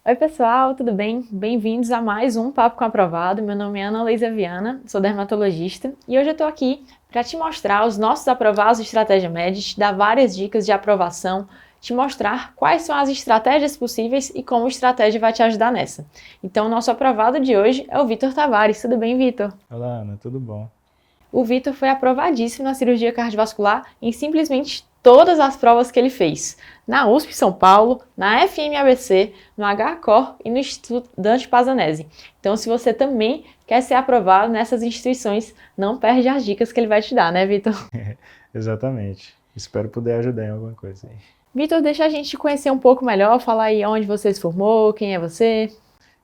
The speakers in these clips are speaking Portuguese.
Oi pessoal, tudo bem? Bem-vindos a mais um Papo com Aprovado. Meu nome é Ana Luísa Viana, sou dermatologista e hoje eu estou aqui para te mostrar os nossos aprovados de Estratégia Med, te dar várias dicas de aprovação, te mostrar quais são as estratégias possíveis e como a estratégia vai te ajudar nessa. Então, o nosso aprovado de hoje é o Vitor Tavares. Tudo bem, Vitor? Olá, Ana, tudo bom? O Vitor foi aprovadíssimo na cirurgia cardiovascular em simplesmente todas as provas que ele fez. Na USP São Paulo, na FMABC, no HCOR e no Instituto Dante Pazanese. Então, se você também quer ser aprovado nessas instituições, não perde as dicas que ele vai te dar, né, Vitor? Exatamente. Espero poder ajudar em alguma coisa aí. Vitor, deixa a gente te conhecer um pouco melhor, falar aí onde você se formou, quem é você.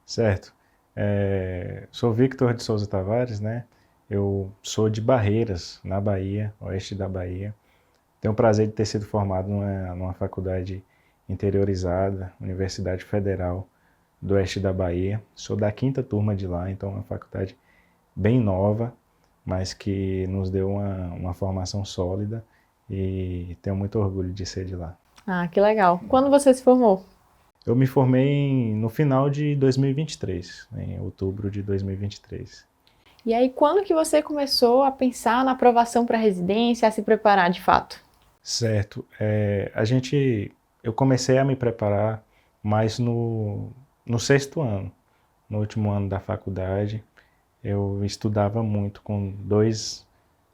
Certo. Sou Victor de Souza Tavares, né? Eu sou de Barreiras, na Bahia, oeste da Bahia. Tenho o prazer de ter sido formado numa faculdade interiorizada, Universidade Federal do Oeste da Bahia. Sou da quinta turma de lá, então é uma faculdade bem nova, mas que nos deu uma formação sólida e tenho muito orgulho de ser de lá. Ah, que legal. Quando você se formou? Eu me formei no final de 2023, em outubro de 2023. E aí, quando que você começou a pensar na aprovação para residência, a se preparar de fato? Certo. Eu comecei a me preparar mais no sexto ano, no último ano da faculdade. Eu estudava muito com dois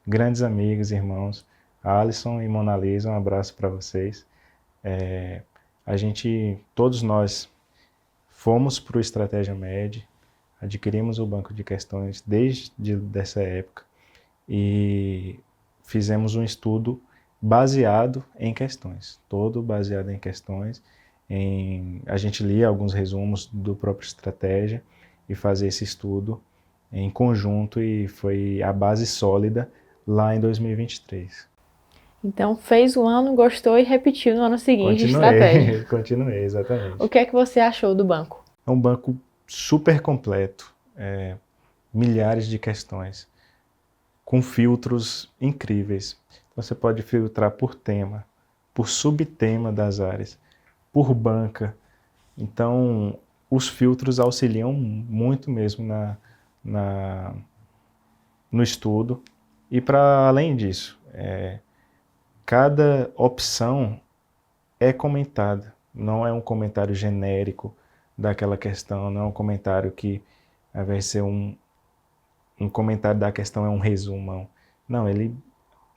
grandes amigos, irmãos, Alisson e Mona Lisa. Um abraço para vocês. Todos nós fomos para o Estratégia Med, adquirimos o banco de questões desde dessa época e fizemos um estudo baseado em questões, todo baseado em questões. A gente lia alguns resumos do próprio Estratégia e fazia esse estudo em conjunto e foi a base sólida lá em 2023. Então, fez o ano, gostou e repetiu no ano seguinte a estratégia. Continuei, continuei, O exatamente. que é que você achou do banco? É um banco super completo, milhares de questões, com filtros incríveis. Você pode filtrar por tema, por subtema das áreas, por banca. Então, os filtros auxiliam muito mesmo na, no estudo. E para além disso, cada opção é comentada. Não é um comentário genérico daquela questão, não é um comentário que, ao invés de ser um comentário da questão, é um resumão. Não, ele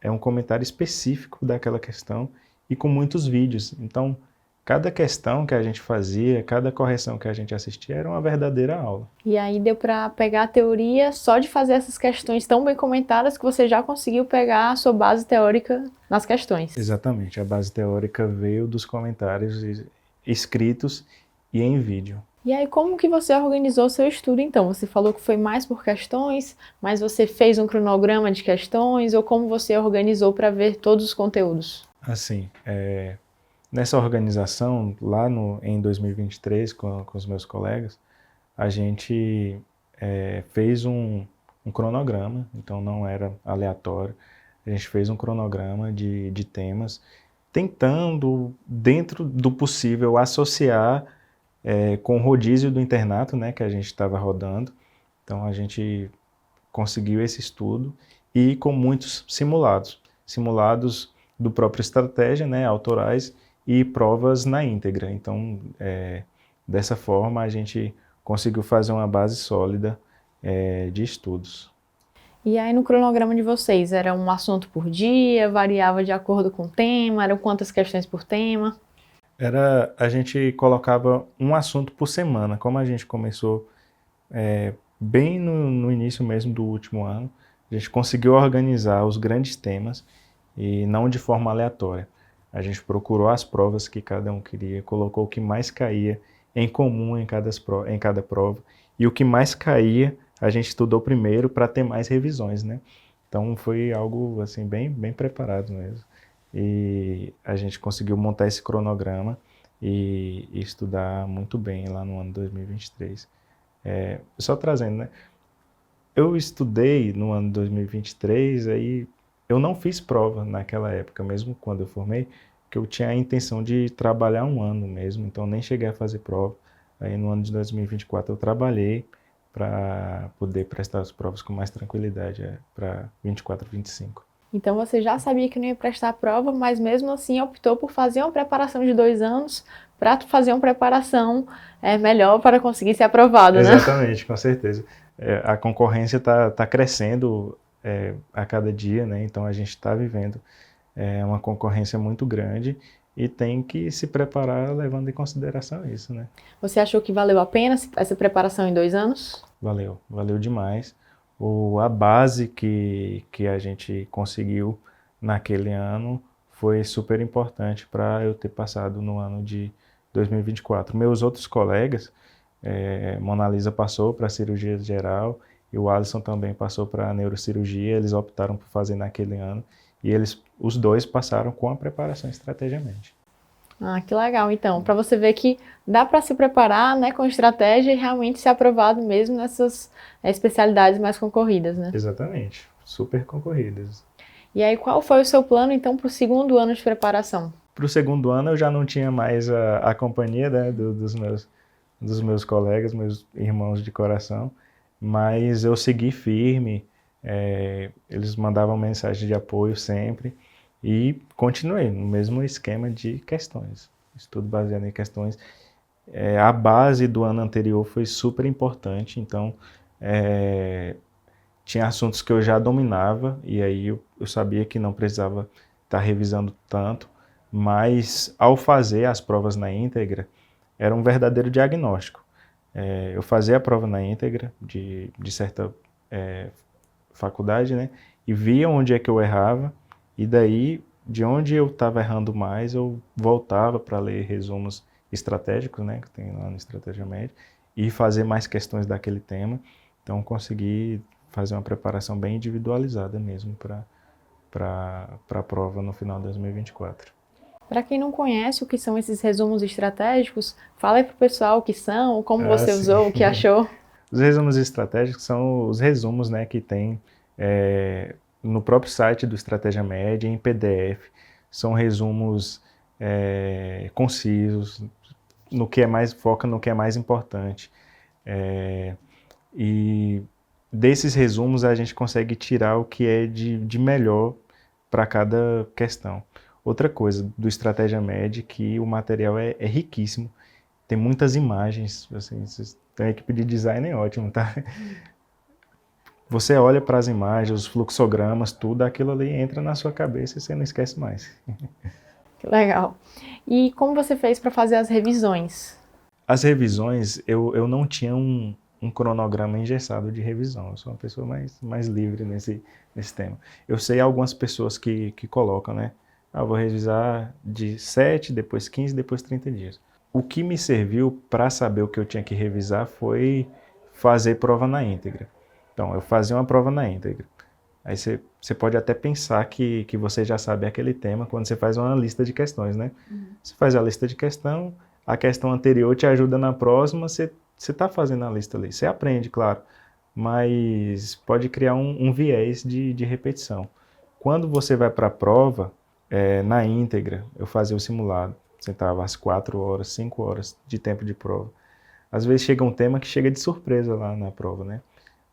é um comentário específico daquela questão e com muitos vídeos. Então, cada questão que a gente fazia, cada correção que a gente assistia era uma verdadeira aula. E aí deu para pegar a teoria só de fazer essas questões tão bem comentadas que você já conseguiu pegar a sua base teórica nas questões. Exatamente, a base teórica veio dos comentários escritos e em vídeo. E aí, como que você organizou seu estudo, então? Você falou que foi mais por questões, mas você fez um cronograma de questões, ou como você organizou para ver todos os conteúdos? Assim, nessa organização, em 2023, com os meus colegas, a gente fez um cronograma, então não era aleatório. A gente fez um cronograma de temas, tentando, dentro do possível, associar com o rodízio do internato, né, que a gente estava rodando. Então a gente conseguiu esse estudo e com muitos simulados do próprio Estratégia, né, autorais e provas na íntegra. Então, dessa forma, a gente conseguiu fazer uma base sólida de estudos. E aí, no cronograma de vocês, era um assunto por dia, variava de acordo com o tema, eram quantas questões por tema? A gente colocava um assunto por semana, como a gente começou bem no início mesmo do último ano, a gente conseguiu organizar os grandes temas e não de forma aleatória. A gente procurou as provas que cada um queria, colocou o que mais caía em comum em cada prova e o que mais caía a gente estudou primeiro para ter mais revisões, né? Então foi algo assim bem preparado mesmo. E a gente conseguiu montar esse cronograma e estudar muito bem lá no ano 2023. Só trazendo, né? Eu estudei no ano 2023, aí eu não fiz prova naquela época, mesmo quando eu formei, que eu tinha a intenção de trabalhar um ano mesmo, então nem cheguei a fazer prova. Aí no ano de 2024 eu trabalhei para poder prestar as provas com mais tranquilidade, para 24, 25. Então você já sabia que não ia prestar a prova, mas mesmo assim optou por fazer uma preparação de 2 anos para fazer uma preparação melhor para conseguir ser aprovado, né? Exatamente, com certeza. A concorrência está crescendo a cada dia, né? Então a gente está vivendo uma concorrência muito grande e tem que se preparar levando em consideração isso, né? Você achou que valeu a pena essa preparação em 2 anos? Valeu demais. A base que a gente conseguiu naquele ano foi super importante para eu ter passado no ano de 2024. Meus outros colegas, Mona Lisa passou para cirurgia geral e o Alisson também passou para neurocirurgia. Eles optaram por fazer naquele ano e os dois passaram com a preparação estrategicamente. Ah, que legal. Então, para você ver que dá para se preparar, né, com estratégia e realmente ser aprovado mesmo nessas especialidades mais concorridas, né? Exatamente, super concorridas. E aí, qual foi o seu plano, então, para o segundo ano de preparação? Para o segundo ano eu já não tinha mais a companhia, né, dos meus colegas, meus irmãos de coração, mas eu segui firme, eles mandavam mensagem de apoio sempre e continuei no mesmo esquema de questões, estudo baseado em questões. A base do ano anterior foi super importante, então tinha assuntos que eu já dominava e aí eu sabia que não precisava estar revisando tanto, mas ao fazer as provas na íntegra, era um verdadeiro diagnóstico. Eu fazia a prova na íntegra de certa faculdade, né? E via onde é que eu errava, e daí, de onde eu estava errando mais, eu voltava para ler resumos estratégicos, né? Que tem lá no Estratégia Média, e fazer mais questões daquele tema. Então, consegui fazer uma preparação bem individualizada mesmo para a prova no final de 2024. Para quem não conhece o que são esses resumos estratégicos, fala aí para o pessoal o que são, como você usou, o que achou. Os resumos estratégicos são os resumos, né, que tem no próprio site do Estratégia Média, em PDF. São resumos concisos, foca no que é mais importante. E desses resumos a gente consegue tirar o que é de melhor para cada questão. Outra coisa do Estratégia Média é que o material é riquíssimo, tem muitas imagens, assim, a equipe de design é ótima, tá? Você olha para as imagens, os fluxogramas, tudo aquilo ali entra na sua cabeça e você não esquece mais. Que legal. E como você fez para fazer as revisões? As revisões, eu não tinha um cronograma engessado de revisão. Eu sou uma pessoa mais livre nesse tema. Eu sei algumas pessoas que colocam, né? Eu vou revisar de 7, depois 15, depois 30 dias. O que me serviu para saber o que eu tinha que revisar foi fazer prova na íntegra. Então, eu fazia uma prova na íntegra. Aí você pode até pensar que você já sabe aquele tema quando você faz uma lista de questões, né? Você faz a lista de questão, a questão anterior te ajuda na próxima, você está fazendo a lista ali. Você aprende, claro, mas pode criar um viés de repetição. Quando você vai para a prova, na íntegra, eu fazia o simulado. Sentava às 4 horas, 5 horas de tempo de prova. Às vezes chega um tema que chega de surpresa lá na prova, né?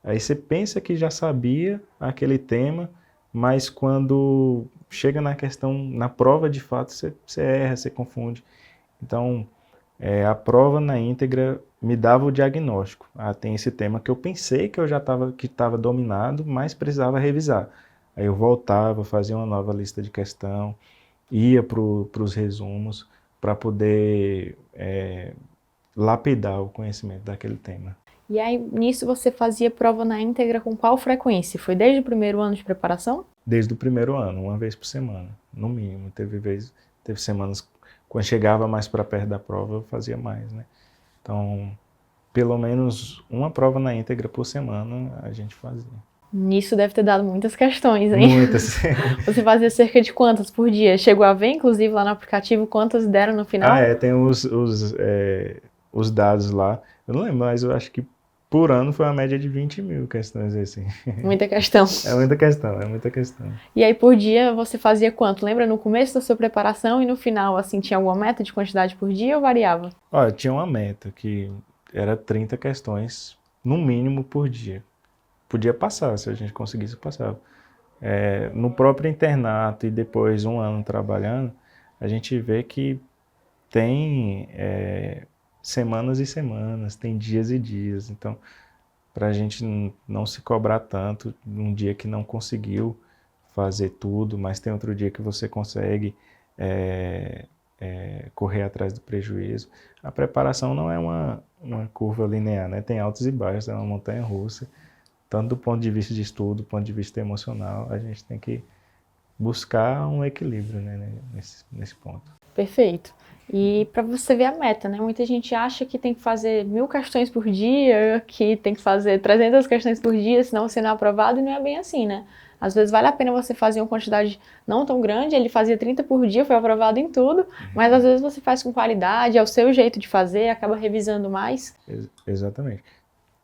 Aí você pensa que já sabia aquele tema, mas quando chega na questão, na prova de fato, você erra, você confunde. Então, a prova na íntegra me dava o diagnóstico. Tem esse tema que eu pensei que eu já estava dominado, mas precisava revisar. Aí eu voltava, fazia uma nova lista de questão, ia para os resumos para poder lapidar o conhecimento daquele tema. E aí, nisso você fazia prova na íntegra com qual frequência? Foi desde o primeiro ano de preparação? Desde o primeiro ano, uma vez por semana, no mínimo. Teve semanas, quando chegava mais para perto da prova, eu fazia mais, né? Então, pelo menos uma prova na íntegra por semana a gente fazia. Nisso deve ter dado muitas questões, hein? Muitas. Você fazia cerca de quantas por dia? Chegou a ver, inclusive, lá no aplicativo, quantas deram no final? Tem os dados lá. Eu não lembro, mas eu acho que por ano foi uma média de 20 mil questões, assim. Muita questão. É muita questão, é muita questão. E aí, por dia, você fazia quanto? Lembra no começo da sua preparação e no final, assim, tinha alguma meta de quantidade por dia ou variava? Olha, tinha uma meta que era 30 questões, no mínimo, por dia. Podia passar, se a gente conseguisse passar. No próprio internato e depois um ano trabalhando, a gente vê que tem semanas e semanas, tem dias e dias. Então, para a gente não se cobrar tanto num dia que não conseguiu fazer tudo, mas tem outro dia que você consegue correr atrás do prejuízo. A preparação não é uma curva linear, né? Tem altos e baixos, é uma montanha russa. Tanto do ponto de vista de estudo, do ponto de vista emocional, a gente tem que buscar um equilíbrio, né, nesse ponto. Perfeito. E para você ver a meta, né? Muita gente acha que tem que fazer 1000 questões por dia, que tem que fazer 300 questões por dia, senão você não é aprovado, e não é bem assim, né? Às vezes vale a pena você fazer uma quantidade não tão grande, ele fazia 30 por dia, foi aprovado em tudo, mas às vezes você faz com qualidade, é o seu jeito de fazer, acaba revisando mais. Exatamente.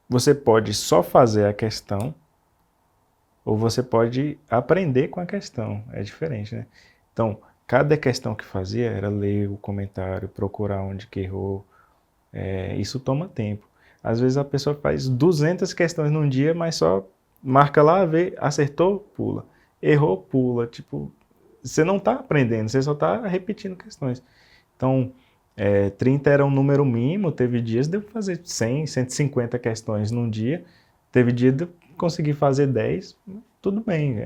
Você pode só fazer a questão, ou você pode aprender com a questão, é diferente, né? Então, cada questão que fazia era ler o comentário, procurar onde que errou, isso toma tempo. Às vezes a pessoa faz 200 questões num dia, mas só marca lá, vê, acertou, pula. Errou, pula. Tipo, você não está aprendendo, você só está repetindo questões. Então, 30 era um número mínimo, teve dias de eu fazer 100, 150 questões num dia, teve dia de eu conseguir fazer 10, tudo bem.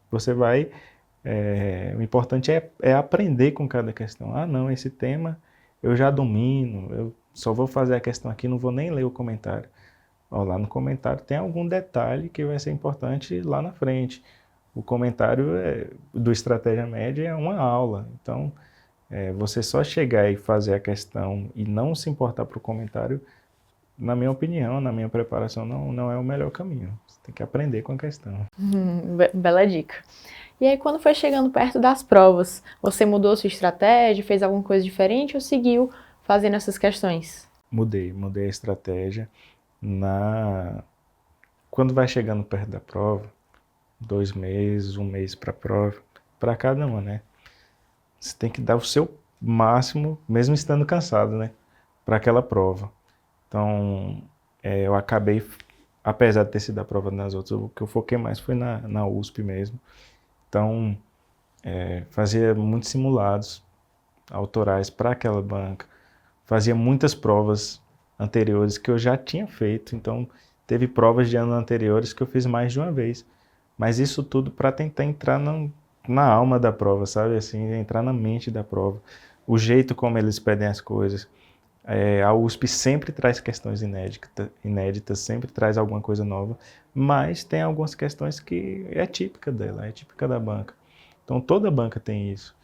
Você vai... o importante é aprender com cada questão. Ah, não, esse tema eu já domino, eu só vou fazer a questão aqui, não vou nem ler o comentário. Ó, lá no comentário tem algum detalhe que vai ser importante lá na frente. O comentário do Estratégia Média é uma aula, então você só chegar e fazer a questão e não se importar para o comentário, na minha opinião, na minha preparação, não é o melhor caminho. Você tem que aprender com a questão. Bela dica. E aí, quando foi chegando perto das provas, você mudou sua estratégia, fez alguma coisa diferente ou seguiu fazendo essas questões? Mudei a estratégia. Quando vai chegando perto da prova, 2 meses, 1 mês para a prova, para cada uma, né? Você tem que dar o seu máximo, mesmo estando cansado, né? Para aquela prova. Então, eu acabei, apesar de ter sido a prova nas outras, o que eu foquei mais foi na USP mesmo. Então, fazia muitos simulados autorais para aquela banca, fazia muitas provas anteriores que eu já tinha feito, então teve provas de anos anteriores que eu fiz mais de uma vez, mas isso tudo para tentar entrar na alma da prova, sabe, assim, entrar na mente da prova, o jeito como eles pedem as coisas. A USP sempre traz questões inéditas, sempre traz alguma coisa nova, mas tem algumas questões que é típica dela, é típica da banca. Então toda banca tem isso.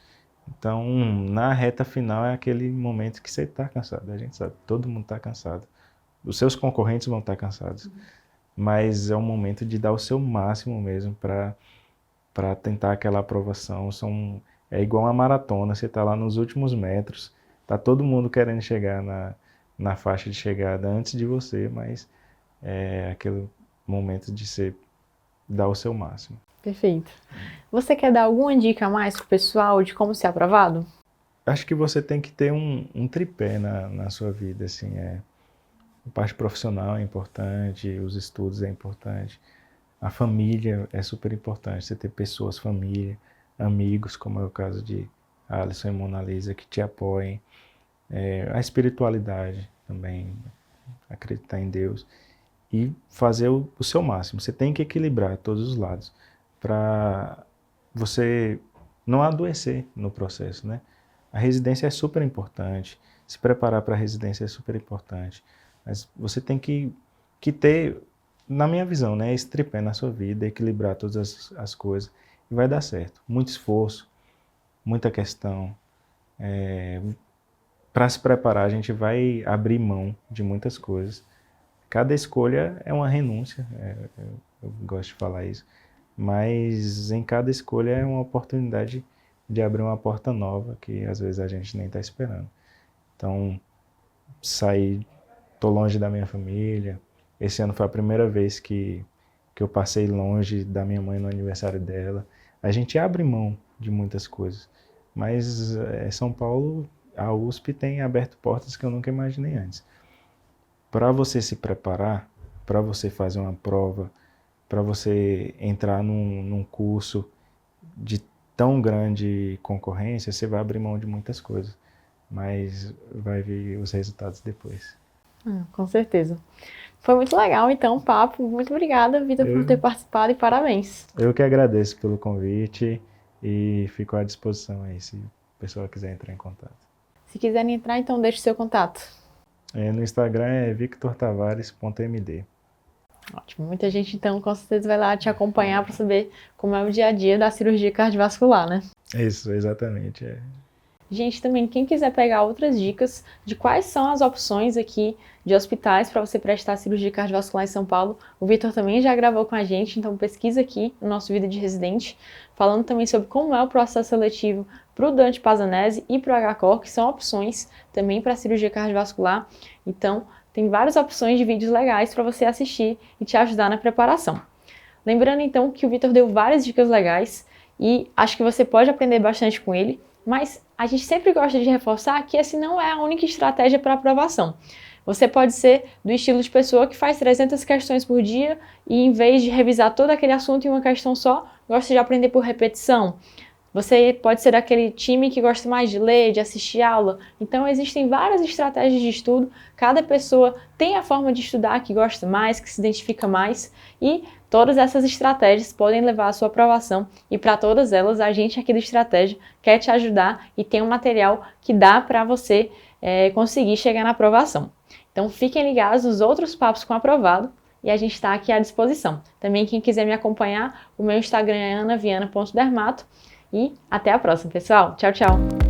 Então, na reta final é aquele momento que você está cansado, a gente sabe, todo mundo está cansado. Os seus concorrentes vão estar cansados, mas é um momento de dar o seu máximo mesmo para tentar aquela aprovação. É igual uma maratona, você está lá nos últimos metros, está todo mundo querendo chegar na faixa de chegada antes de você, mas é aquele momento de você dar o seu máximo. Parte Você quer dar alguma dica a mais pro pessoal de como ser aprovado? Acho que você tem que ter um tripé na sua vida, assim, a parte profissional é importante, os estudos é importante, a família é super importante, você ter pessoas, família, amigos, como é o caso de Alisson e Mona Lisa, que te apoiem, a espiritualidade também, acreditar em Deus e fazer o seu máximo. Você tem que equilibrar todos os lados para você não adoecer no processo, né? A residência é super importante, se preparar para a residência é super importante, mas você tem que ter, na minha visão, né, esse tripé na sua vida, equilibrar todas as coisas e vai dar certo. Muito esforço, muita questão. Para se preparar, a gente vai abrir mão de muitas coisas. Cada escolha é uma renúncia, eu gosto de falar isso, mas em cada escolha é uma oportunidade de abrir uma porta nova que às vezes a gente nem está esperando. Então, tô longe da minha família, Esse ano foi a primeira vez que eu passei longe da minha mãe no aniversário dela. A gente abre mão de muitas coisas, mas São Paulo, a USP tem aberto portas que eu nunca imaginei antes. Para você se preparar, para você fazer uma prova, para você entrar num curso de tão grande concorrência, você vai abrir mão de muitas coisas, mas vai ver os resultados depois. Com certeza. Foi muito legal, então, o papo. Muito obrigada, Vitor, por ter participado e parabéns. Eu que agradeço pelo convite e fico à disposição aí, se o pessoal quiser entrar em contato. Se quiserem entrar, então deixe seu contato. No Instagram é victortavares.md. Ótimo. Muita gente, então, com certeza vai lá te acompanhar para saber como é o dia a dia da cirurgia cardiovascular, né? Isso, exatamente. Gente, também, quem quiser pegar outras dicas de quais são as opções aqui de hospitais para você prestar cirurgia cardiovascular em São Paulo, o Vitor também já gravou com a gente, então pesquisa aqui no nosso Vida de Residente, falando também sobre como é o processo seletivo para o Dante Pazanese e para o HCOR, que são opções também para cirurgia cardiovascular. Então, tem várias opções de vídeos legais para você assistir e te ajudar na preparação. Lembrando, então, que o Vitor deu várias dicas legais e acho que você pode aprender bastante com ele, mas a gente sempre gosta de reforçar que essa não é a única estratégia para aprovação. Você pode ser do estilo de pessoa que faz 300 questões por dia e, em vez de revisar todo aquele assunto em uma questão só, gosta de aprender por repetição. Você pode ser daquele time que gosta mais de ler, de assistir aula. Então, existem várias estratégias de estudo. Cada pessoa tem a forma de estudar que gosta mais, que se identifica mais. E todas essas estratégias podem levar à sua aprovação. E para todas elas, a gente aqui do Estratégia quer te ajudar e tem um material que dá para você conseguir chegar na aprovação. Então, fiquem ligados nos outros papos com aprovado. E a gente está aqui à disposição. Também, quem quiser me acompanhar, o meu Instagram é anaviana.dermato. E até a próxima, pessoal. Tchau, tchau!